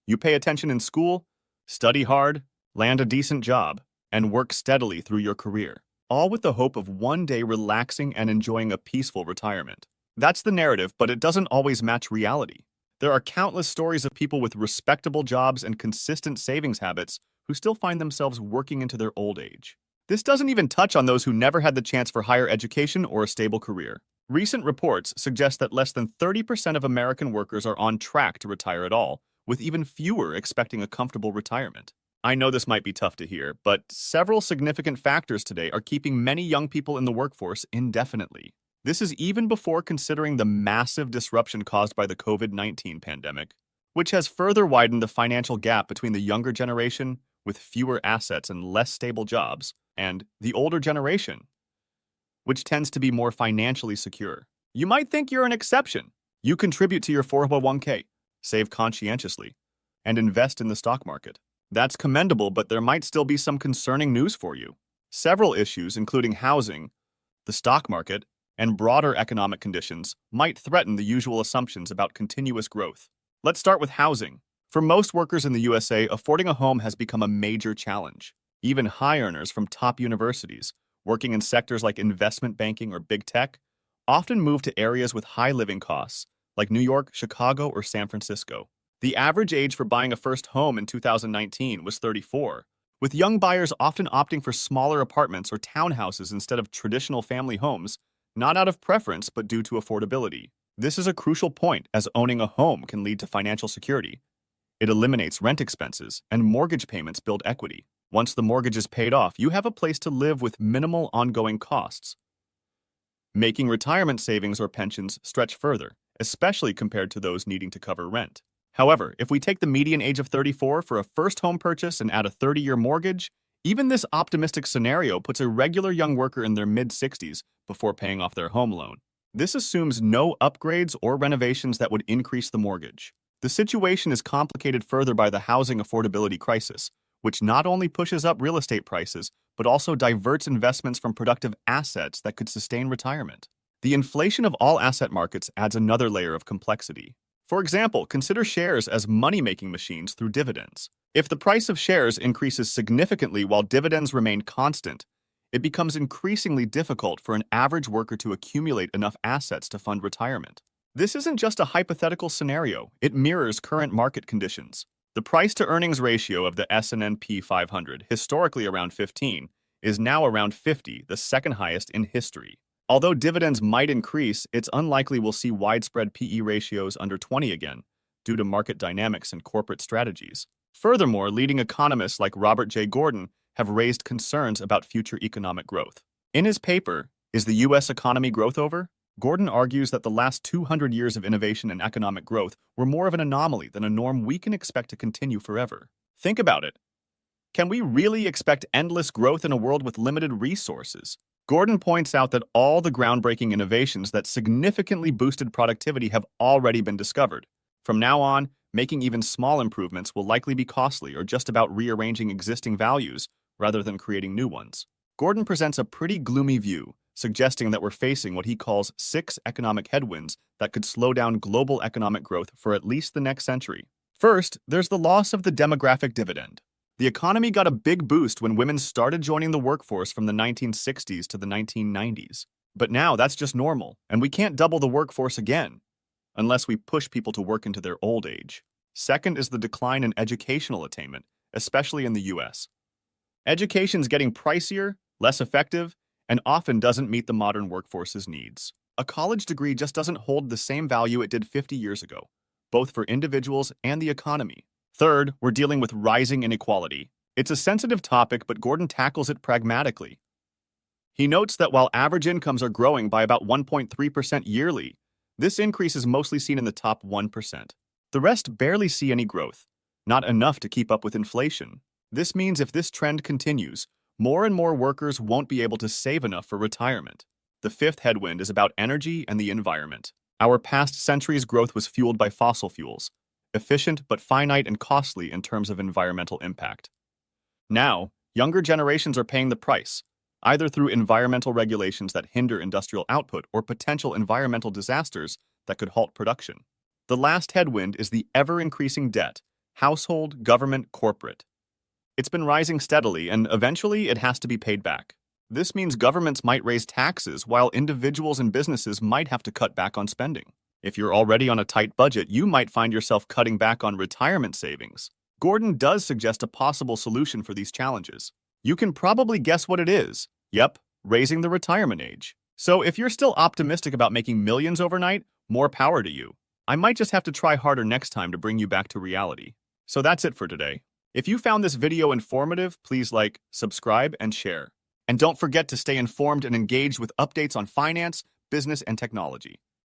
You pay attention in school, study hard, land a decent job, and work steadily through your career, all with the hope of one day relaxing and enjoying a peaceful retirement. That's the narrative, but it doesn't always match reality. There are countless stories of people with respectable jobs and consistent savings habits who still find themselves working into their old age. This doesn't even touch on those who never had the chance for higher education or a stable career. Recent reports suggest that less than 30% of American workers are on track to retire at all, with even fewer expecting a comfortable retirement. I know this might be tough to hear, but several significant factors today are keeping many young people in the workforce indefinitely. This is even before considering the massive disruption caused by the COVID-19 pandemic, which has further widened the financial gap between the younger generation with fewer assets and less stable jobs, and the older generation, which tends to be more financially secure. You might think you're an exception. You contribute to your 401k, save conscientiously, and invest in the stock market. That's commendable, but there might still be some concerning news for you. Several issues, including housing, the stock market, and broader economic conditions, might threaten the usual assumptions about continuous growth. Let's start with housing. For most workers in the USA, affording a home has become a major challenge. Even high earners from top universities, working in sectors like investment banking or big tech, often move to areas with high living costs, like New York, Chicago, or San Francisco. The average age for buying a first home in 2019 was 34, with young buyers often opting for smaller apartments or townhouses instead of traditional family homes, not out of preference but due to affordability. This is a crucial point, as owning a home can lead to financial security. It eliminates rent expenses, and mortgage payments build equity. Once the mortgage is paid off, you have a place to live with minimal ongoing costs, making retirement savings or pensions stretch further, especially compared to those needing to cover rent. However, if we take the median age of 34 for a first home purchase and add a 30-year mortgage, even this optimistic scenario puts a regular young worker in their mid-60s before paying off their home loan. This assumes no upgrades or renovations that would increase the mortgage. The situation is complicated further by the housing affordability crisis, which not only pushes up real estate prices, but also diverts investments from productive assets that could sustain retirement. The inflation of all asset markets adds another layer of complexity. For example, consider shares as money-making machines through dividends. If the price of shares increases significantly while dividends remain constant, it becomes increasingly difficult for an average worker to accumulate enough assets to fund retirement. This isn't just a hypothetical scenario, it mirrors current market conditions. The price-to-earnings ratio of the S&P 500, historically around 15, is now around 50, the second highest in history. Although dividends might increase, it's unlikely we'll see widespread PE ratios under 20 again, due to market dynamics and corporate strategies. Furthermore, leading economists like Robert J. Gordon have raised concerns about future economic growth. In his paper, Is the U.S. Economy Growth Over?, Gordon argues that the last 200 years of innovation and economic growth were more of an anomaly than a norm we can expect to continue forever. Think about it. Can we really expect endless growth in a world with limited resources? Gordon points out that all the groundbreaking innovations that significantly boosted productivity have already been discovered. From now on, making even small improvements will likely be costly or just about rearranging existing values rather than creating new ones. Gordon presents a pretty gloomy view, suggesting that we're facing what he calls 6 economic headwinds that could slow down global economic growth for at least the next century. First, there's the loss of the demographic dividend. The economy got a big boost when women started joining the workforce from the 1960s to the 1990s. But now that's just normal, and we can't double the workforce again, unless we push people to work into their old age. Second is the decline in educational attainment, especially in the US. Education's getting pricier, less effective, and often doesn't meet the modern workforce's needs. A college degree just doesn't hold the same value it did 50 years ago, both for individuals and the economy. Third, we're dealing with rising inequality. It's a sensitive topic, but Gordon tackles it pragmatically. He notes that while average incomes are growing by about 1.3% yearly, this increase is mostly seen in the top 1%. The rest barely see any growth, not enough to keep up with inflation. This means if this trend continues, more and more workers won't be able to save enough for retirement. The fifth headwind is about energy and the environment. Our past century's growth was fueled by fossil fuels, efficient but finite and costly in terms of environmental impact. Now, younger generations are paying the price, either through environmental regulations that hinder industrial output or potential environmental disasters that could halt production. The last headwind is the ever-increasing debt, household, government, corporate. It's been rising steadily, and eventually it has to be paid back. This means governments might raise taxes while individuals and businesses might have to cut back on spending. If you're already on a tight budget, you might find yourself cutting back on retirement savings. Gordon does suggest a possible solution for these challenges. You can probably guess what it is. Yep, raising the retirement age. So if you're still optimistic about making millions overnight, more power to you. I might just have to try harder next time to bring you back to reality. So that's it for today. If you found this video informative, please like, subscribe, and share. And don't forget to stay informed and engaged with updates on finance, business, and technology.